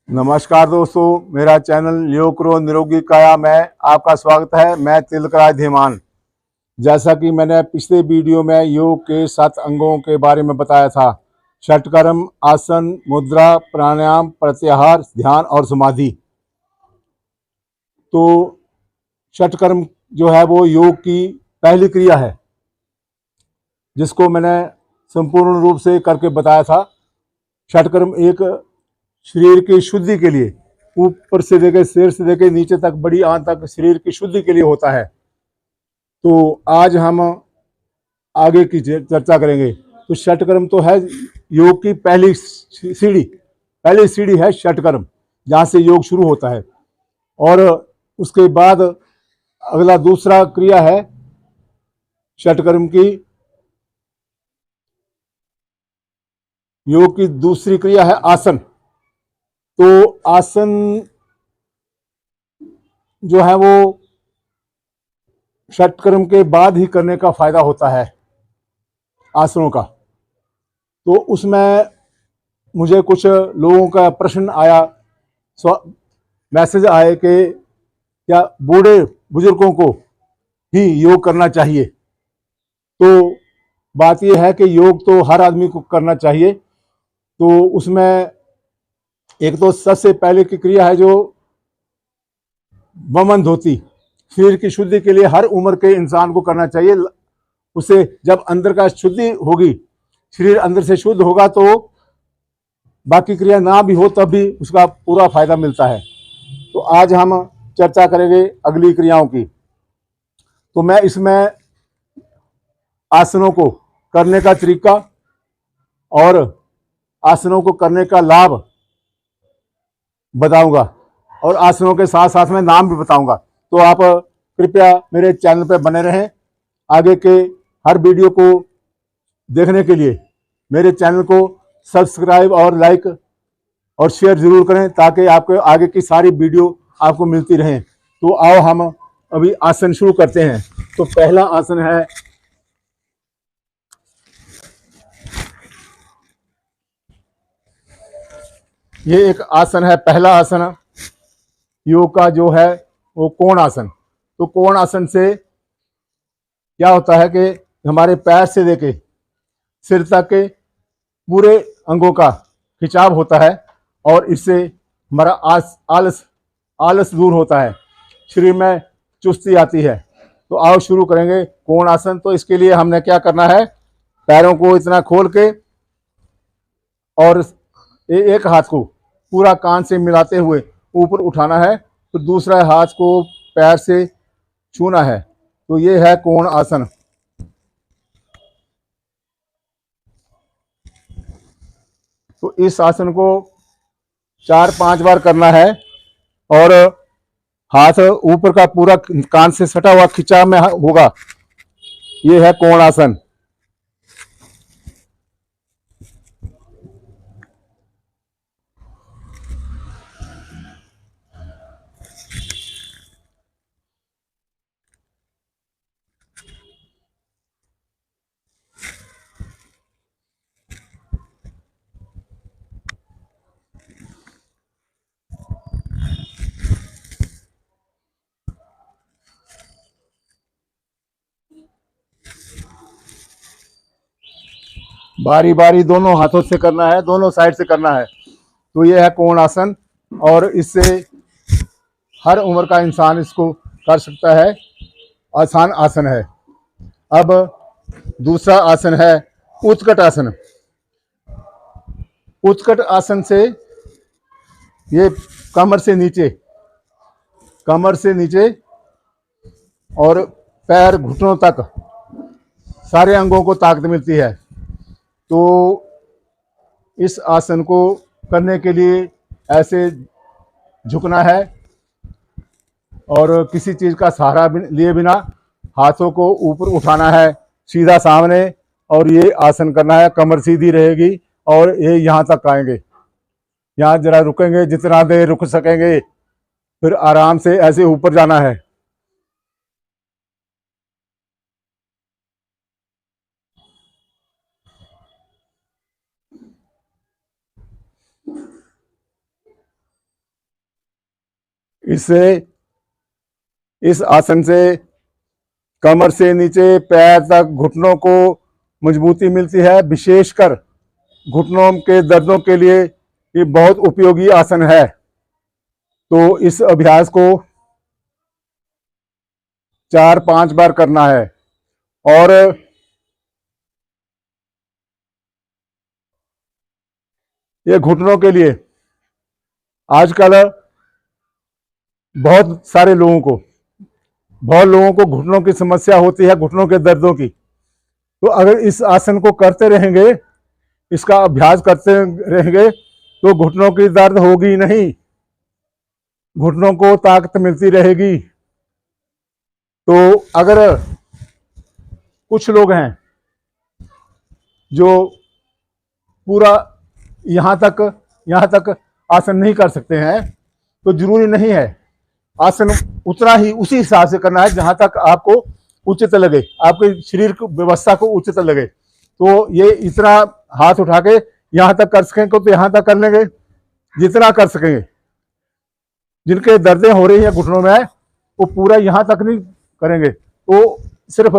नमस्कार दोस्तों, मेरा चैनल योग करो निरोगी काया में आपका स्वागत है। मैं तिलकराज धीमान। जैसा कि मैंने पिछले वीडियो में योग के 7 अंगों के बारे में बताया था, षटकर्म, आसन, मुद्रा, प्राणायाम, प्रत्याहार, ध्यान और समाधि। तो षटकर्म जो है वो योग की पहली क्रिया है, जिसको मैंने संपूर्ण रूप से करके बताया था। षटकर्म एक शरीर की शुद्धि के लिए, ऊपर से लेकर सिर से लेकर नीचे तक, बड़ी आंत तक शरीर की शुद्धि के लिए होता है। तो आज हम आगे की चर्चा करेंगे। तो षटकर्म तो है योग की पहली सीढ़ी है षटकर्म, जहाँ से योग शुरू होता है। और उसके बाद अगला दूसरा क्रिया है षटकर्म की, योग की दूसरी क्रिया है आसन। तो आसन जो है वो षटकर्म के बाद ही करने का फायदा होता है आसनों का। तो उसमें मुझे कुछ लोगों का प्रश्न आया, मैसेज आए कि क्या बूढ़े बुजुर्गों को ही योग करना चाहिए। तो बात यह है कि योग तो हर आदमी को करना चाहिए। तो उसमें एक तो सबसे पहले की क्रिया है जो वमन धोती, शरीर की शुद्धि के लिए हर उम्र के इंसान को करना चाहिए। उसे जब अंदर का शुद्धि होगी, शरीर अंदर से शुद्ध होगा, तो बाकी क्रिया ना भी हो तब भी उसका पूरा फायदा मिलता है। तो आज हम चर्चा करेंगे अगली क्रियाओं की। तो मैं इसमें आसनों को करने का तरीका और आसनों को करने का लाभ बताऊंगा, और आसनों के साथ साथ में नाम भी बताऊंगा। तो आप कृपया मेरे चैनल पर बने रहें। आगे के हर वीडियो को देखने के लिए मेरे चैनल को सब्सक्राइब और लाइक और शेयर जरूर करें, ताकि आपको आगे की सारी वीडियो आपको मिलती रहें। तो आओ हम अभी आसन शुरू करते हैं। तो पहला आसन है, ये एक आसन है, पहला आसन योग का जो है वो कोण आसन। तो कोण आसन से क्या होता है कि हमारे पैर से लेके सिर तक के पूरे अंगों का खिंचाव होता है, और इससे हमारा आलस आलस दूर होता है, शरीर में चुस्ती आती है। तो आओ शुरू करेंगे कोण आसन। तो इसके लिए हमने क्या करना है, पैरों को इतना खोल के और एक हाथ को पूरा कान से मिलाते हुए ऊपर उठाना है, तो दूसरा हाथ को पैर से छूना है। तो ये है कोण आसन। तो इस आसन को 4-5 बार करना है, और हाथ ऊपर का पूरा कान से सटा हुआ खिंचाव में होगा। ये है कोण आसन। बारी बारी दोनों हाथों से करना है, दोनों साइड से करना है। तो ये है कोण आसन, और इससे हर उम्र का इंसान इसको कर सकता है। आसान आसन है। अब दूसरा आसन है उत्कट आसन। उत्कट आसन से ये कमर से नीचे और पैर घुटनों तक सारे अंगों को ताकत मिलती है। तो इस आसन को करने के लिए ऐसे झुकना है, और किसी चीज का सहारा लिए बिना हाथों को ऊपर उठाना है सीधा सामने, और ये आसन करना है। कमर सीधी रहेगी और ये यहाँ तक आएंगे। यहाँ जरा रुकेंगे, जितना देर रुक सकेंगे, फिर आराम से ऐसे ऊपर जाना है। इससे इस आसन से कमर से नीचे पैर तक घुटनों को मजबूती मिलती है। विशेषकर घुटनों के दर्दों के लिए ये बहुत उपयोगी आसन है। तो इस अभ्यास को 4-5 बार करना है। और ये घुटनों के लिए आजकल बहुत लोगों को घुटनों की समस्या होती है, घुटनों के दर्दों की। तो अगर इस आसन को करते रहेंगे, इसका अभ्यास करते रहेंगे, तो घुटनों की दर्द होगी नहीं, घुटनों को ताकत मिलती रहेगी। तो अगर कुछ लोग हैं जो पूरा यहाँ तक आसन नहीं कर सकते हैं, तो जरूरी नहीं है, आसन उतना ही उसी हिसाब से करना है जहां तक आपको उचित लगे, आपके शरीर की व्यवस्था को उचित लगे। तो ये इतना हाथ उठा के यहां तक कर सकेंगे तो यहां तक कर लेंगे, जितना कर सकेंगे। जिनके दर्दें हो रही है घुटनों में, वो पूरा यहां तक नहीं करेंगे, तो सिर्फ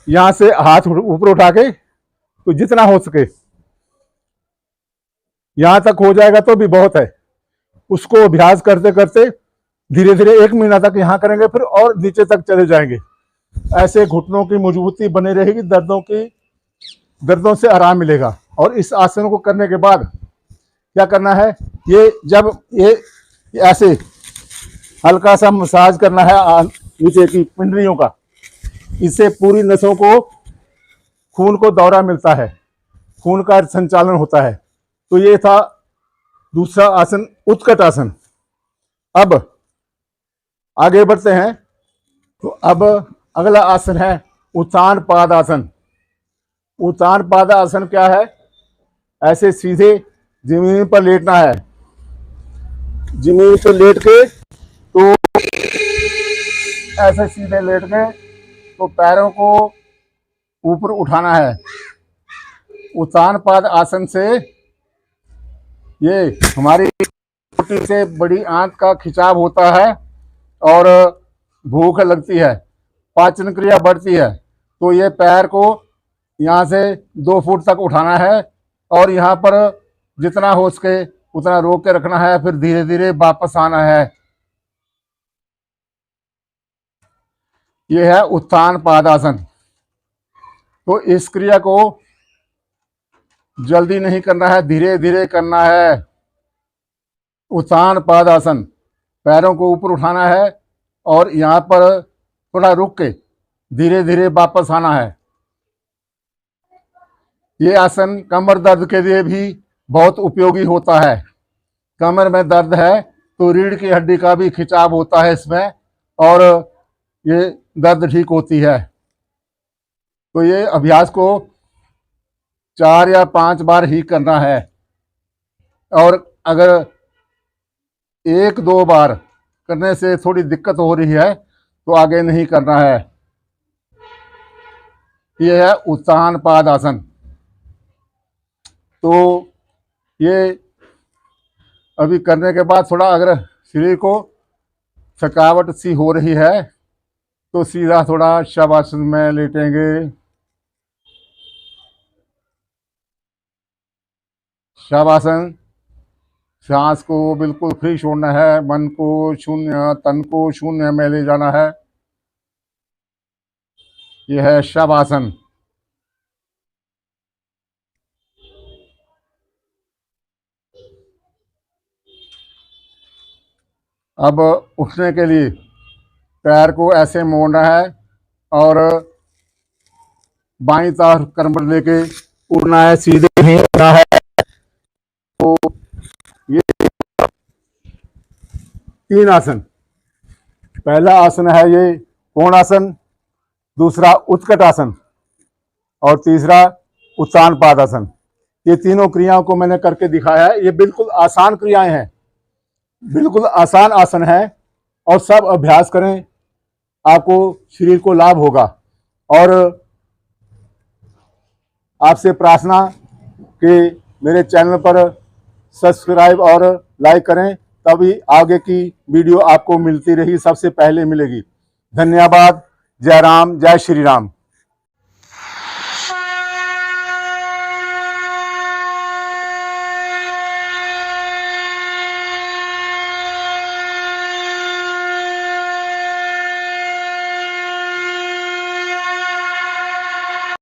यहां से हाथ ऊपर उठा के, तो जितना हो सके यहां तक हो जाएगा तो भी बहुत है। उसको अभ्यास करते करते धीरे धीरे 1 महीना तक यहां करेंगे, फिर और नीचे तक चले जाएंगे। ऐसे घुटनों की मजबूती बनी रहेगी, दर्दों से आराम मिलेगा। और इस आसन को करने के बाद क्या करना है, ये जब ये ऐसे हल्का सा मसाज करना है नीचे की पिंडलियों का, इससे पूरी नसों को, खून को दौरा मिलता है, खून का संचालन होता है। तो ये था दूसरा आसन, उत्कट आसन। अब आगे बढ़ते हैं। तो अब अगला आसन है उत्तान पाद आसन। उत्तान पाद आसन क्या है, ऐसे सीधे जमीन पर लेटना है। जमीन पर लेट के, तो ऐसे सीधे लेट के, तो पैरों को ऊपर उठाना है। उत्तान पाद आसन से ये हमारी छोटी से बड़ी आंत का खिंचाव होता है और भूख लगती है, पाचन क्रिया बढ़ती है। तो ये पैर को यहाँ से 2 फुट तक उठाना है और यहाँ पर जितना हो सके उतना रोक के रखना है, फिर धीरे धीरे वापस आना है। यह है उत्थान पादासन। तो इस क्रिया को जल्दी नहीं करना है, धीरे धीरे करना है। उत्थान पादासन, पैरों को ऊपर उठाना है और यहाँ पर थोड़ा रुक के धीरे धीरे वापस आना है। ये आसन कमर दर्द के लिए भी बहुत उपयोगी होता है। कमर में दर्द है तो रीढ़ की हड्डी का भी खिंचाव होता है इसमें, और ये दर्द ठीक होती है। तो ये अभ्यास को 4 या 5 बार ही करना है, और अगर 1-2 बार करने से थोड़ी दिक्कत हो रही है तो आगे नहीं करना है। यह है उत्थान पाद आसन। तो ये अभी करने के बाद थोड़ा अगर शरीर को थकावट सी हो रही है तो सीधा थोड़ा शवासन में लेटेंगे। शवासन, सांस को बिल्कुल फ्री छोड़ना है, मन को शून्य, तन को शून्य में ले जाना है। यह है शवासन। अब उठने के लिए पैर को ऐसे मोड़ना है और बाईं तरफ कमर लेके उड़ना है, सीधे नहीं उड़ना है। तो ये 3 आसन। पहला आसन है ये कोणासन, दूसरा उत्कट आसन और तीसरा उत्तान पादासन। ये तीनों क्रियाओं को मैंने करके दिखाया है। ये बिल्कुल आसान क्रियाएं हैं, बिल्कुल आसान आसन है, और सब अभ्यास करें, आपको शरीर को लाभ होगा। और आपसे प्रार्थना कि मेरे चैनल पर सब्सक्राइब और लाइक करें, तभी आगे की वीडियो आपको मिलती रही, सबसे पहले मिलेगी। धन्यवाद। जय राम, जय श्री राम।